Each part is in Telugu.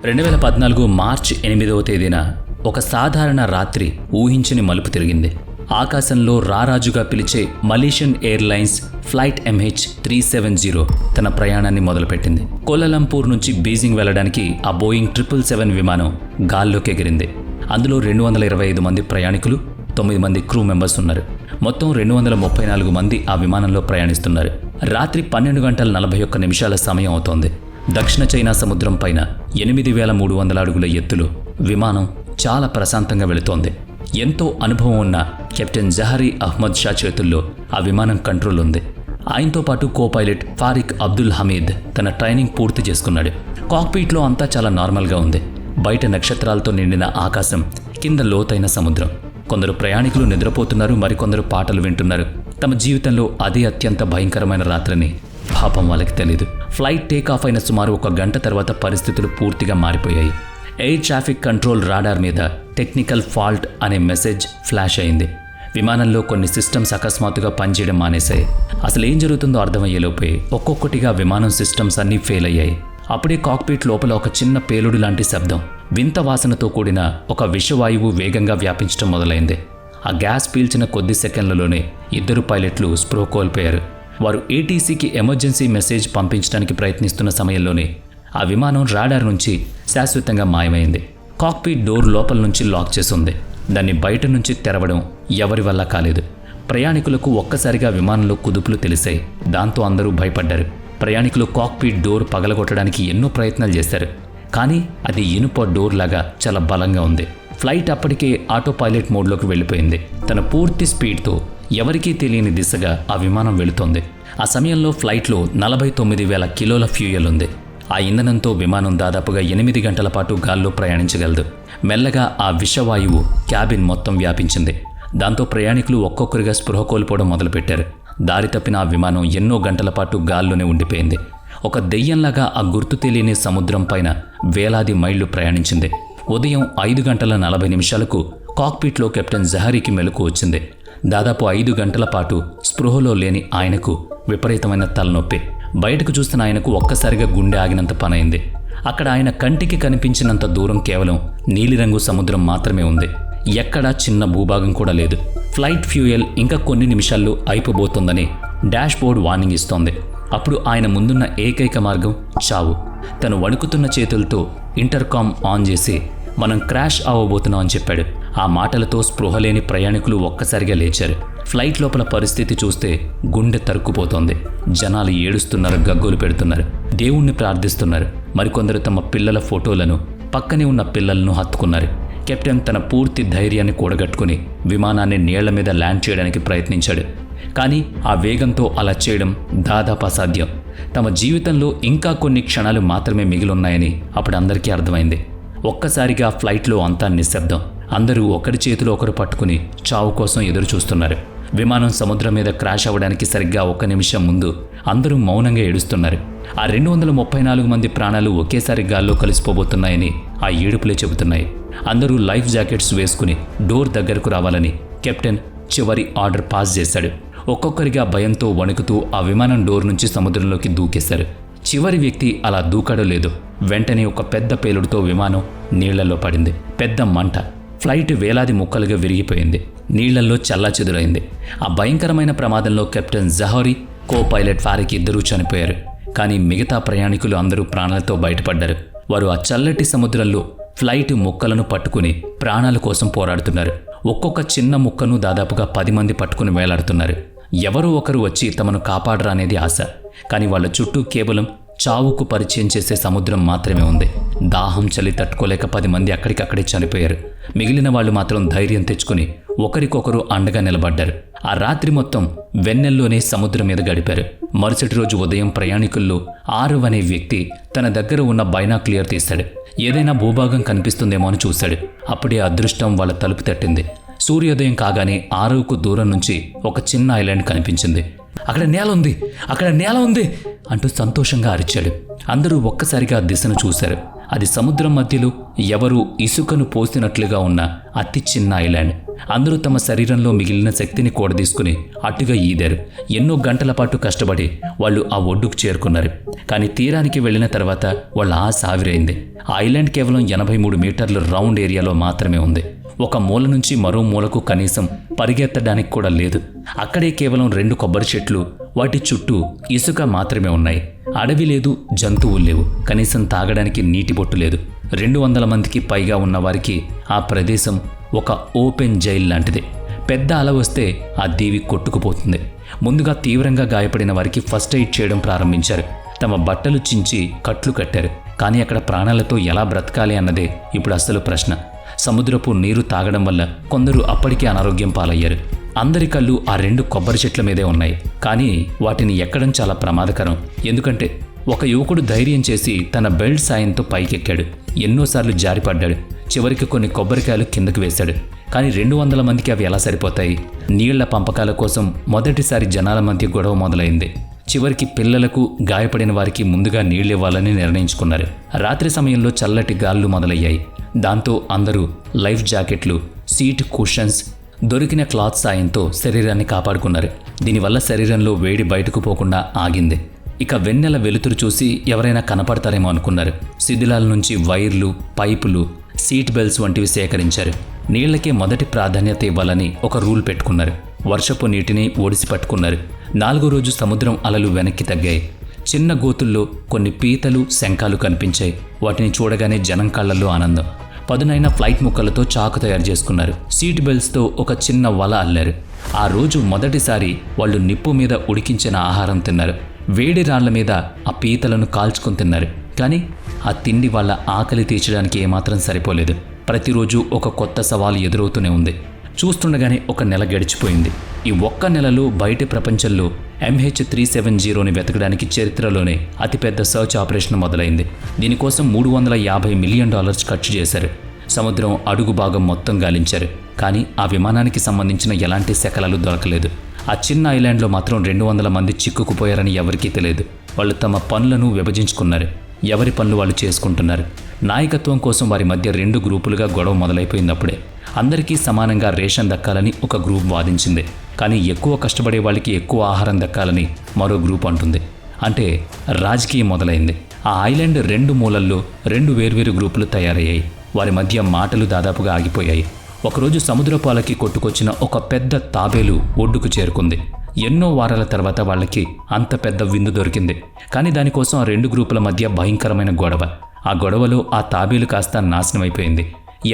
2014 మార్చి 8వ తేదీన ఒక సాధారణ రాత్రి ఊహించని మలుపు తిరిగింది. ఆకాశంలో రారాజుగా పిలిచే మలేషియన్ ఎయిర్లైన్స్ ఫ్లైట్ MH370 తన ప్రయాణాన్ని మొదలుపెట్టింది. కోలాలంపూర్ నుంచి బీజింగ్ వెళ్లడానికి ఆ బోయింగ్ 777 విమానం గాల్లోకి ఎగిరింది. అందులో 225 మంది ప్రయాణికులు, 9 మంది క్రూ మెంబర్స్ ఉన్నారు. మొత్తం 234 మంది ఆ విమానంలో ప్రయాణిస్తున్నారు. రాత్రి 12:41 సమయం అవుతోంది. దక్షిణ చైనా సముద్రం పైన 8300 అడుగుల ఎత్తులో విమానం చాలా ప్రశాంతంగా వెళుతోంది. ఎంతో అనుభవం ఉన్న కెప్టెన్ జహరీ అహ్మద్ షా చేతుల్లో ఆ విమానం కంట్రోల్ ఉంది. ఆయనతో పాటు కో పైలట్ ఫారిక్ అబ్దుల్ హమీద్ తన ట్రైనింగ్ పూర్తి చేసుకున్నాడు. కాక్పీట్లో అంతా చాలా నార్మల్గా ఉంది. బయట నక్షత్రాలతో నిండిన ఆకాశం, కింద లోతైన సముద్రం. కొందరు ప్రయాణికులు నిద్రపోతున్నారు, మరికొందరు పాటలు వింటున్నారు. తమ జీవితంలో అదే అత్యంత భయంకరమైన రాత్రిని పాపం వాళ్ళకి తెలీదు. ఫ్లైట్ టేకాఫ్ అయిన సుమారు 1 గంట తర్వాత పరిస్థితులు పూర్తిగా మారిపోయాయి. ఎయిర్ ట్రాఫిక్ కంట్రోల్ రాడార్ మీద టెక్నికల్ ఫాల్ట్ అనే మెసేజ్ ఫ్లాష్ అయింది. విమానంలో కొన్ని సిస్టమ్స్ అకస్మాత్తుగా పనిచేయడం మానేశాయి. అసలు ఏం జరుగుతుందో అర్థమయ్యేలోపే ఒక్కొక్కటిగా విమానం సిస్టమ్స్ అన్నీ ఫెయిల్ అయ్యాయి. అప్పుడే కాక్పీట్ లోపల ఒక చిన్న పేలుడు లాంటి శబ్దం, వింత వాసనతో కూడిన ఒక విషవాయువు వేగంగా వ్యాపించడం మొదలైంది. ఆ గ్యాస్ పీల్చిన కొద్ది సెకండ్లలోనే 2 పైలట్లు స్పృహ కోల్పోయారు. వారు ATCకి ఎమర్జెన్సీ మెసేజ్ పంపించడానికి ప్రయత్నిస్తున్న సమయంలోనే ఆ విమానం రాడార్ నుంచి శాశ్వతంగా మాయమైంది. కాక్పీట్ డోర్ లోపల నుంచి లాక్ చేసుంది. దాన్ని బయట నుంచి తెరవడం ఎవరి వల్ల కాలేదు. ప్రయాణికులకు ఒక్కసారిగా విమానంలో కుదుపులు తెలిసాయి. దాంతో అందరూ భయపడ్డారు. ప్రయాణికులు కాక్పీట్ డోర్ పగలగొట్టడానికి ఎన్నో ప్రయత్నాలు చేశారు. కానీ అది ఇనుప డోర్ లాగా చాలా బలంగా ఉంది. ఫ్లైట్ అప్పటికే ఆటో పైలట్ మోడ్లోకి వెళ్ళిపోయింది. తన పూర్తి స్పీడ్తో ఎవరికీ తెలియని దిశగా ఆ విమానం వెళుతోంది. ఆ సమయంలో ఫ్లైట్లో 49,000 కిలోల ఫ్యూయల్ ఉంది. ఆ ఇంధనంతో విమానం దాదాపుగా 8 గంటల పాటు గాల్లో ప్రయాణించగలదు. మెల్లగా ఆ విషవాయువు క్యాబిన్ మొత్తం వ్యాపించింది. దాంతో ప్రయాణికులు ఒక్కొక్కరిగా స్పృహ కోల్పోవడం మొదలుపెట్టారు. దారి తప్పిన ఆ విమానం ఎన్నో గంటల పాటు గాల్లోనే ఉండిపోయింది. ఒక దెయ్యంలాగా ఆ గుర్తు తెలియని సముద్రం పైన వేలాది మైళ్లు ప్రయాణించింది. ఉదయం 5:40 కాక్పీట్లో కెప్టెన్ జహరీకి మెలకు వచ్చింది. దాదాపు 5 గంటల పాటు స్పృహలో లేని ఆయనకు విపరీతమైన తలనొప్పి. బయటకు చూస్తున్న ఆయనకు ఒక్కసారిగా గుండె ఆగినంత పనైంది. అక్కడ ఆయన కంటికి కనిపించినంత దూరం కేవలం నీలిరంగు సముద్రం మాత్రమే ఉంది. ఎక్కడా చిన్న భూభాగం కూడా లేదు. ఫ్లైట్ ఫ్యూయల్ ఇంకా కొన్ని నిమిషాల్లో అయిపోబోతోందని డాష్ బోర్డ్ వార్నింగ్ ఇస్తోంది. అప్పుడు ఆయన ముందున్న ఏకైక మార్గం చావు. తను వణుకుతున్న చేతులతో ఇంటర్కామ్ ఆన్ చేసి మనం క్రాష్ అవ్వబోతున్నాం అని చెప్పాడు. ఆ మాటలతో స్పృహలేని ప్రయాణికులు ఒక్కసారిగా లేచారు. ఫ్లైట్ లోపల పరిస్థితి చూస్తే గుండె తరుక్కుపోతోంది. జనాలు ఏడుస్తున్నారు, గగ్గోలు పెడుతున్నారు, దేవుణ్ణి ప్రార్థిస్తున్నారు. మరికొందరు తమ పిల్లల ఫోటోలను, పక్కనే ఉన్న పిల్లలను హత్తుకున్నారు. కెప్టెన్ తన పూర్తి ధైర్యాన్ని కూడగట్టుకుని విమానాన్ని నీళ్ల మీద ల్యాండ్ చేయడానికి ప్రయత్నించాడు. కానీ ఆ వేగంతో అలా చేయడం దాదాపు అసాధ్యం. తమ జీవితంలో ఇంకా కొన్ని క్షణాలు మాత్రమే మిగిలిన్నాయని అప్పుడు అందరికీ అర్థమైంది. ఒక్కసారిగా ఫ్లైట్లో అంతా నిశ్శబ్దం. అందరూ ఒకరి చేతిలో ఒకరు పట్టుకుని చావు కోసం ఎదురు చూస్తున్నారు. విమానం సముద్రం మీద క్రాష్ అవ్వడానికి సరిగ్గా 1 నిమిషం ముందు అందరూ మౌనంగా ఏడుస్తున్నారు. ఆ 234 మంది ప్రాణాలు ఒకేసారి గాల్లో కలిసిపోబోతున్నాయని ఆ ఏడుపులే చెబుతున్నాయి. అందరూ లైఫ్ జాకెట్స్ వేసుకుని డోర్ దగ్గరకు రావాలని కెప్టెన్ చివరి ఆర్డర్ పాస్ చేశాడు. ఒక్కొక్కరిగా భయంతో వణుకుతూ ఆ విమానం డోర్ నుంచి సముద్రంలోకి దూకేశారు. చివరి వ్యక్తి అలా దూకడో లేదు, వెంటనే ఒక పెద్ద పేలుడుతో విమానం నీళ్లలో పడింది. పెద్ద మంట. ఫ్లైట్ వేలాది ముక్కలుగా విరిగిపోయింది. నీళ్లల్లో చల్లాచెదురైంది. ఆ భయంకరమైన ప్రమాదంలో కెప్టెన్ జహరీ, కో పైలట్ ఫారిక్ ఇద్దరూ చనిపోయారు. కానీ మిగతా ప్రయాణికులు అందరూ ప్రాణాలతో బయటపడ్డారు. వారు ఆ చల్లటి సముద్రంలో ఫ్లైట్ ముక్కలను పట్టుకుని ప్రాణాల కోసం పోరాడుతున్నారు. ఒక్కొక్క చిన్న ముక్కను దాదాపుగా 10 మంది పట్టుకుని వేలాడుతున్నారు. ఎవరో ఒకరు వచ్చి తమను కాపాడరా అనేది ఆశ. కానీ వాళ్ళ చుట్టూ కేవలం చావుకు పరిచయం చేసే సముద్రం మాత్రమే ఉంది. దాహం చలి తట్టుకోలేక 10 మంది అక్కడికక్కడే చనిపోయారు. మిగిలిన వాళ్ళు మాత్రం ధైర్యం తెచ్చుకుని ఒకరికొకరు అండగా నిలబడ్డారు. ఆ రాత్రి మొత్తం వెన్నెల్లోనే సముద్రం మీద గడిపారు. మరుసటి రోజు ఉదయం ప్రయాణికుల్లో 6 అనే వ్యక్తి తన దగ్గర ఉన్న బైనాక్లియర్ తీశాడు. ఏదైనా భూభాగం కనిపిస్తుందేమో అని చూశాడు. అప్పుడే అదృష్టం వాళ్ళ తలుపు తట్టింది. సూర్యోదయం కాగానే 6కు దూరం నుంచి ఒక చిన్న ఐలాండ్ కనిపించింది. అక్కడ నేల ఉంది, అక్కడ నేల ఉంది అంటూ సంతోషంగా అరిచాడు. అందరూ ఒక్కసారిగా దిశను చూశారు. అది సముద్రం మధ్యలో ఎవరూ ఇసుకను పోసినట్లుగా ఉన్న అతి చిన్న ఐలాండ్. అందరూ తమ శరీరంలో మిగిలిన శక్తిని కూడదీసుకుని అట్టుగా ఈదారు. ఎన్నో గంటల పాటు కష్టపడి వాళ్ళు ఆ ఒడ్డుకు చేరుకున్నారు. కానీ తీరానికి వెళ్ళిన తర్వాత వాళ్ళ ఆశ ఆవిరైంది. ఆ ఐలాండ్ కేవలం 83 మీటర్ల రౌండ్ ఏరియాలో మాత్రమే ఉంది. ఒక మూల నుంచి మరో మూలకు కనీసం పరిగెత్తడానికి కూడా లేదు. అక్కడే కేవలం 2 కొబ్బరి చెట్లు, వాటి చుట్టూ ఇసుక మాత్రమే ఉన్నాయి. అడవి లేదు, జంతువులు లేవు, కనీసం తాగడానికి నీటి బొట్టు లేదు. 200 మందికి పైగా ఉన్న వారికి ఆ ప్రదేశం ఒక ఓపెన్ జైల్ లాంటిది. పెద్ద అల వస్తే ఆ దీవి కొట్టుకుపోతుంది. ముందుగా తీవ్రంగా గాయపడిన వారికి ఫస్ట్ ఎయిడ్ చేయడం ప్రారంభించారు. తమ బట్టలు చించి కట్లు కట్టారు. కానీ అక్కడ ప్రాణాలతో ఎలా బ్రతకాలి అన్నదే ఇప్పుడు అసలు ప్రశ్న. సముద్రపు నీరు తాగడం వల్ల కొందరు అప్పటికే అనారోగ్యం పాలయ్యారు. అందరి కళ్ళు ఆ 2 కొబ్బరి చెట్ల మీదే ఉన్నాయి. కానీ వాటిని ఎక్కడం చాలా ప్రమాదకరం. ఎందుకంటే ఒక యువకుడు ధైర్యం చేసి తన బెల్ట్ సాయంతో పైకెక్కాడు. ఎన్నోసార్లు జారిపడ్డాడు. చివరికి కొన్ని కొబ్బరికాయలు కిందకు వేశాడు. కానీ 200 మందికి అవి ఎలా సరిపోతాయి? నీళ్ల పంపకాల కోసం మొదటిసారి జనాల మధ్య గొడవ మొదలైంది. చివరికి పిల్లలకు, గాయపడిన వారికి ముందుగా నీళ్ళివ్వాలని నిర్ణయించుకున్నారు. రాత్రి సమయంలో చల్లటి గాలులు మొదలయ్యాయి. దాంతో అందరూ లైఫ్ జాకెట్లు, సీట్ కుషన్స్, దొరికిన క్లాత్ సాయంతో శరీరాన్ని కాపాడుకున్నారు. దీనివల్ల శరీరంలో వేడి బయటకు పోకుండా ఆగింది. ఇక వెన్నెల వెలుతురు చూసి ఎవరైనా కనపడతారేమో అనుకున్నారు. శిథిలాల నుంచి వైర్లు, పైపులు, సీట్ బెల్ట్స్ వంటివి సేకరించారు. నీళ్లకే మొదటి ప్రాధాన్యత ఇవ్వాలని ఒక రూల్ పెట్టుకున్నారు. వర్షపు నీటిని ఒడిసి పట్టుకున్నారు. 4వ రోజు సముద్రం అలలు వెనక్కి తగ్గాయి. చిన్న గోతుల్లో కొన్ని పీతలు, శంఖాలు కనిపించాయి. వాటిని చూడగానే జనం కళ్ళల్లో ఆనందం. పదునైన ఫ్లైట్ ముక్కలతో చాకు తయారు చేసుకున్నారు. సీట్ బెల్ట్స్తో ఒక చిన్న వల అల్లారు. ఆ రోజు మొదటిసారి వాళ్ళు నిప్పు మీద ఉడికించిన ఆహారం తిన్నారు. వేడి రాళ్ల మీద ఆ పీతలను కాల్చుకొని తిన్నారు. కానీ ఆ తిండి వాళ్ళ ఆకలి తీర్చడానికి ఏమాత్రం సరిపోలేదు. ప్రతిరోజు ఒక కొత్త సవాలు ఎదురవుతూనే ఉంది. చూస్తుండగానే ఒక నెల గడిచిపోయింది. ఈ ఒక్క నెలలో బయటి ప్రపంచంలో MH370ని వెతకడానికి చరిత్రలోనే అతిపెద్ద సర్చ్ ఆపరేషన్ మొదలైంది. దీనికోసం $350 మిలియన్ ఖర్చు చేశారు. సముద్రం అడుగు భాగం మొత్తం గాలించారు. కానీ ఆ విమానానికి సంబంధించిన ఎలాంటి శకలాలు దొరకలేదు. ఆ చిన్న ఐలాండ్లో మాత్రం 200 మంది చిక్కుకుపోయారని ఎవరికీ తెలియదు. వాళ్ళు తమ పనులను విభజించుకున్నారు. ఎవరి పనులు వాళ్ళు చేసుకుంటున్నారు. నాయకత్వం కోసం వారి మధ్య 2 గ్రూపులుగా గొడవ మొదలైపోయినప్పుడే అందరికీ సమానంగా రేషన్ దక్కాలని ఒక గ్రూప్ వాదించింది. కానీ ఎక్కువ కష్టపడే వాళ్ళకి ఎక్కువ ఆహారం దక్కాలని మరో గ్రూప్ అంటుంది. అంటే రాజకీయం మొదలైంది. ఆ ఐలాండ్ 2 మూలల్లో 2 వేర్వేరు గ్రూపులు తయారయ్యాయి. వారి మధ్య మాటలు దాదాపుగా ఆగిపోయాయి. ఒకరోజు సముద్రపు అలకి కొట్టుకొచ్చిన ఒక పెద్ద తాబేలు ఒడ్డుకు చేరుకుంది. ఎన్నో వారాల తర్వాత వాళ్ళకి అంత పెద్ద విందు దొరికింది. కానీ దానికోసం ఆ 2 గ్రూపుల మధ్య భయంకరమైన గొడవ. ఆ గొడవలో ఆ తాబేలు కాస్త నాశనమైపోయింది.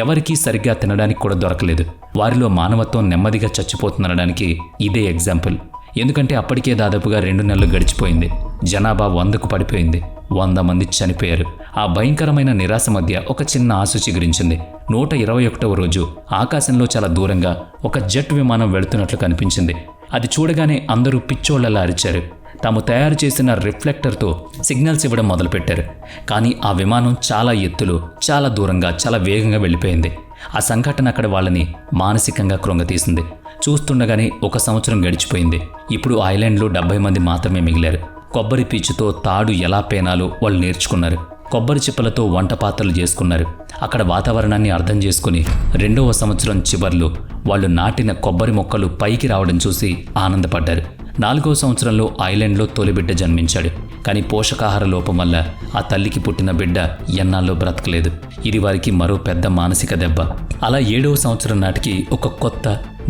ఎవరికీ సరిగ్గా తినడానికి కూడా దొరకలేదు. వారిలో మానవత్వం నెమ్మదిగా చచ్చిపోతుందనడానికి ఇదే ఎగ్జాంపుల్. ఎందుకంటే అప్పటికే దాదాపుగా 2 నెలలు గడిచిపోయింది. జనాభా 100కు పడిపోయింది. 100 మంది చనిపోయారు. ఆ భయంకరమైన నిరాశ మధ్య ఒక చిన్న ఆశ చిగురించింది. 121వ రోజు ఆకాశంలో చాలా దూరంగా ఒక జెట్ విమానం వెళుతున్నట్లు కనిపించింది. అది చూడగానే అందరూ పిచ్చోళ్లలా అరిచారు. తాము తయారు చేసిన రిఫ్లెక్టర్తో సిగ్నల్స్ ఇవ్వడం మొదలుపెట్టారు. కానీ ఆ విమానం చాలా ఎత్తులో, చాలా దూరంగా, చాలా వేగంగా వెళ్ళిపోయింది. ఆ సంఘటన అక్కడ వాళ్ళని మానసికంగా కృంగతీసింది. చూస్తుండగానే 1 సంవత్సరం గడిచిపోయింది. ఇప్పుడు ఐలాండ్లో 70 మంది మాత్రమే మిగిలారు. కొబ్బరి పీచుతో తాడు ఎలా పేనాలో వాళ్ళు నేర్చుకున్నారు. కొబ్బరి చిప్పలతో వంట పాత్రలు చేసుకున్నారు. అక్కడ వాతావరణాన్ని అర్థం చేసుకుని 2వ సంవత్సరం చివర్లో వాళ్ళు నాటిన కొబ్బరి మొక్కలు పైకి రావడం చూసి ఆనందపడ్డారు. 4వ సంవత్సరంలో ఐలాండ్లో తొలి బిడ్డ జన్మించాడు. కానీ పోషకాహార లోపం వల్ల ఆ తల్లికి పుట్టిన బిడ్డ ఎన్నాళ్ళలో బ్రతకలేదు. ఇది వారికి మరో పెద్ద మానసిక దెబ్బ. అలా 7వ సంవత్సరం నాటికి ఒక కొత్త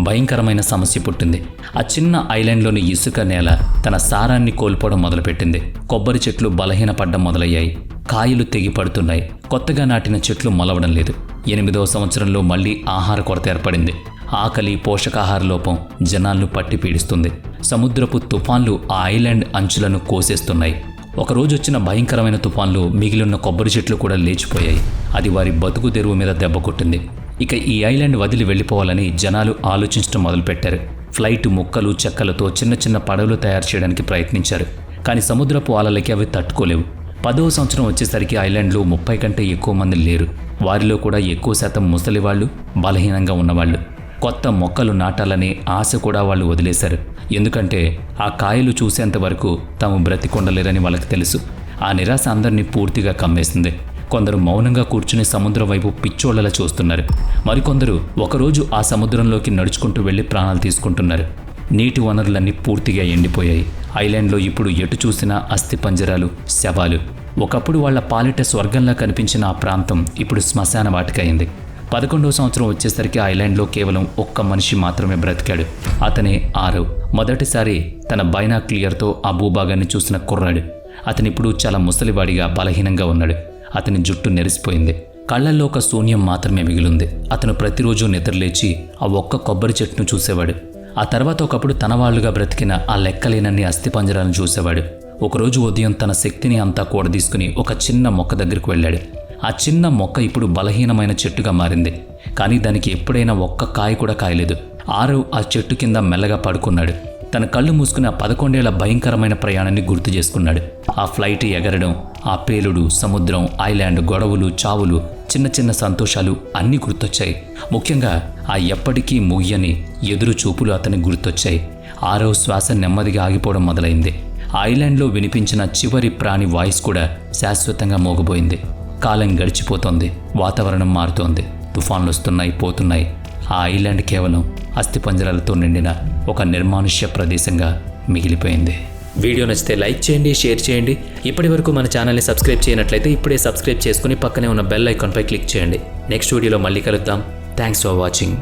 భయంకరమైన సమస్య పుట్టింది. ఆ చిన్న ఐలాండ్లోని ఇసుక నేల తన సారాన్ని కోల్పోవడం మొదలుపెట్టింది. కొబ్బరి చెట్లు బలహీనపడ్డం మొదలయ్యాయి. కాయలు తెగి పడుతున్నాయి. కొత్తగా నాటిన చెట్లు మొలవడం లేదు. 8వ సంవత్సరంలో మళ్లీ ఆహార కొరత ఏర్పడింది. ఆకలి, పోషకాహార లోపం జనాలను పట్టి పీడిస్తుంది. సముద్రపు తుఫాన్లు ఆ ఐలాండ్ అంచులను కోసేస్తున్నాయి. ఒకరోజు వచ్చిన భయంకరమైన తుఫాన్లో మిగిలిన కొబ్బరి చెట్లు కూడా లేచిపోయాయి. అది వారి బతుకు తెరువు మీద దెబ్బ కొట్టింది. ఇక ఈ ఐలాండ్ వదిలి వెళ్ళిపోవాలని జనాలు ఆలోచించడం మొదలుపెట్టారు. ఫ్లైట్ ముక్కలు, చెక్కలతో చిన్న చిన్న పడవలు తయారు చేయడానికి ప్రయత్నించారు. కానీ సముద్రపు అలలకి అవి తట్టుకోలేవు. 10వ సంవత్సరం వచ్చేసరికి ఐలాండ్లో 30 కంటే ఎక్కువ మంది లేరు. వారిలో కూడా ఎక్కువ శాతం ముసలివాళ్లు, బలహీనంగా ఉన్నవాళ్లు. కొత్త మొక్కలు నాటాలనే ఆశ కూడా వాళ్ళు వదిలేశారు. ఎందుకంటే ఆ కాయలు చూసేంత వరకు తాము బ్రతికొండలేరని వాళ్ళకి తెలుసు. ఆ నిరాశ అందరినీ పూర్తిగా కమ్మేసింది. కొందరు మౌనంగా కూర్చుని సముద్రం వైపు పిచ్చోళ్లలా చూస్తున్నారు. మరికొందరు ఒకరోజు ఆ సముద్రంలోకి నడుచుకుంటూ వెళ్లి ప్రాణాలు తీసుకుంటున్నారు. నీటి వనరులన్నీ పూర్తిగా ఎండిపోయాయి. ఐలాండ్లో ఇప్పుడు ఎటు చూసినా అస్థిపంజరాలు, శవాలు. ఒకప్పుడు వాళ్ల పాలిట స్వర్గంలా కనిపించిన ఆ ప్రాంతం ఇప్పుడు శ్మశాన వాటికయింది. 11వ సంవత్సరం వచ్చేసరికి ఐలాండ్లో కేవలం ఒక్క మనిషి మాత్రమే బ్రతికాడు. అతనే ఆరవ్. మొదటిసారి తన బైనాక్లియర్తో ఆ భూభాగాన్ని చూసిన కుర్రాడు. అతనిప్పుడు చాలా ముసలివాడిగా బలహీనంగా ఉన్నాడు. అతని జుట్టు నెరిసిపోయింది. కళ్ళల్లో ఒక శూన్యం మాత్రమే మిగిలింది. అతను ప్రతిరోజు నిద్రలేచి ఆ ఒక్క కొబ్బరి చెట్టును చూసేవాడు. ఆ తర్వాత ఒకప్పుడు తన వాళ్లుగా బ్రతికిన ఆ లెక్కలేనన్ని అస్థిపంజరాలను చూసేవాడు. ఒకరోజు ఉదయం తన శక్తిని అంతా కూడదీసుకుని ఒక చిన్న మొక్క దగ్గరికి వెళ్ళాడు. ఆ చిన్న మొక్క ఇప్పుడు బలహీనమైన చెట్టుగా మారింది. కానీ దానికి ఎప్పుడైనా ఒక్క కాయ కూడా కాయలేదు. ఆరవ్ ఆ చెట్టు కింద మెల్లగా పడుకున్నాడు. తన కళ్ళు మూసుకుని ఆ 11 ఏళ్ల భయంకరమైన ప్రయాణాన్ని గుర్తు చేసుకున్నాడు. ఆ ఫ్లైట్ ఎగరడం, ఆ పేలుడు, సముద్రం, ఐలాండ్, గొడవలు, చావులు, చిన్న చిన్న సంతోషాలు అన్నీ గుర్తొచ్చాయి. ముఖ్యంగా ఆ ఎప్పటికీ ముగియని ఎదురు చూపులు అతనికి గుర్తొచ్చాయి. ఆరవ్ శ్వాస నెమ్మదిగా ఆగిపోవడం మొదలైంది. ఐలాండ్లో వినిపించిన చివరి ప్రాణి వాయిస్ కూడా శాశ్వతంగా మోగబోయింది. కాలం గడిచిపోతోంది. వాతావరణం మారుతోంది. తుఫాన్లు వస్తున్నాయి, పోతున్నాయి. ఆ ఐలాండ్ కేవలం అస్థిపంజరాలతో నిండిన ఒక నిర్మానుష్య ప్రదేశంగా మిగిలిపోయింది. వీడియో నచ్చితే లైక్ చేయండి, షేర్ చేయండి. ఇప్పటి వరకు మన ఛానల్ని సబ్స్క్రైబ్ చేయనట్లయితే ఇప్పుడే సబ్స్క్రైబ్ చేసుకుని పక్కనే ఉన్న బెల్ ఐకాన్పై క్లిక్ చేయండి. నెక్స్ట్ వీడియోలో మళ్ళీ కలుద్దాం. Thanks for watching.